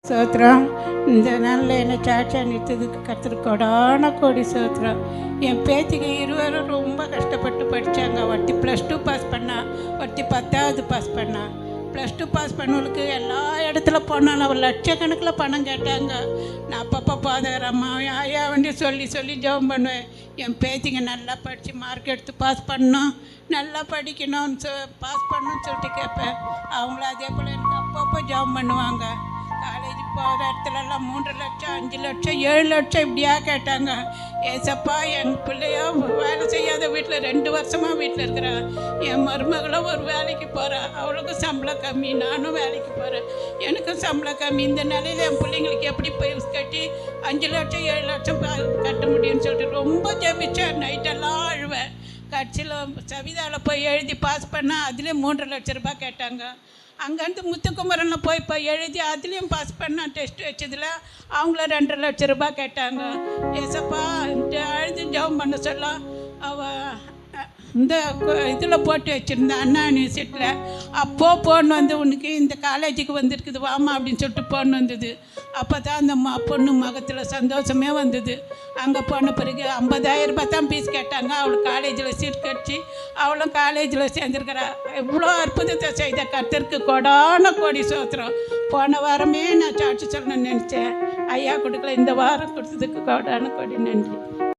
சோத்திரம். இந்த நாளில் என்னை சாட்சியாக நிறுத்ததுக்கு கர்த்தருக்கு கொடான கோடி சோத்திரம். என் பேத்திக்கு இருவரும் ரொம்ப கஷ்டப்பட்டு படித்தாங்க. ஒருத்தி +2 பாஸ் பண்ணா, ஒருத்தி 10வது பாஸ் பண்ணா. +2 பாஸ் பண்ணவளுக்கு எல்லா இடத்துல போனாலும் அவள் லட்சக்கணக்கில் பணம் கேட்டாங்க. நான் அப்பப்போ போதகரம்மா ஐயா வந்து சொல்லி சொல்லி ஜெபம் பண்ணுவேன். என் பேத்திங்க நல்லா படித்து மார்க் எடுத்து பாஸ் பண்ணணும், நல்லா படிக்கணும்னு பாஸ் பண்ணணும்னு சொல்லிட்டு கேட்பேன். அவங்களும் அதே போல் எனக்கு அப்பப்போ ஜெபம் பண்ணுவாங்க. காலேஜ் போகிற இடத்துலலாம் 3 லட்சம் 5 லட்சம் 7 லட்சம் இப்படியா கேட்டாங்க. ஏசப்பா எங்கள் பிள்ளையோ வேலை செய்யாத வீட்டில் 2 வருஷமாக வீட்டில் இருக்கிறா. என் மருமகளும் ஒரு வேலைக்கு போகிறா. அவளுக்கும் சம்பளம் கம்மி, நானும் வேலைக்கு போகிறேன், எனக்கும் சம்பளம் கம்மி. இந்த நிலையில் என் பிள்ளைங்களுக்கு எப்படி போய் கட்டி 5 லட்சம் 7 லட்சம் கட்ட முடியும்னு சொல்லிட்டு ரொம்ப ஜெபிச்சேன். நைட்டெல்லாம் அழுவேன். கட்சியில் சவிதாவில் போய் எழுதி பாஸ் பண்ணால் அதுலேயும் 3 லட்ச ரூபாய் கேட்டாங்க. அங்கேருந்து முத்துக்குமரனில் போய் எழுதி அதுலேயும் பாஸ் பண்ண டெஸ்ட் வச்சதில் அவங்கள 2 லட்ச ரூபாய் கேட்டாங்க. ஏசப்பா அழுது ஜெபம் பண்ண சொல்ல அவள் இந்த இதில் போட்டு வச்சுருந்தேன் அண்ணா யூனிவர்சிட்டியில். அப்போது ஃபோன் வந்து உனக்கு இந்த காலேஜுக்கு வந்திருக்குது வாமா அப்படின்னு சொல்லிட்டு ஃபோன் வந்தது. அப்போ தான் அந்த பொண்ணு முகத்தில் சந்தோஷமே வந்தது. அங்கே போன பிறகு 50,000 ரூபாய் தான் ஃபீஸ் கேட்டாங்க. அவளுக்கு காலேஜில் சீட் கிடச்சி அவளும் காலேஜில் சேர்ந்துருக்கிறா. இவ்வளோ அற்புதத்தை செய்த கர்த்தருக்கு கொடான கோடி சோத்திரம். போன வாரமே நான் சாட்சி சொல்லணும்னு நினச்சேன். ஐயா கொடுக்கல, இந்த வாரம் கொடுத்ததுக்கு கொடான கோடி நன்றி.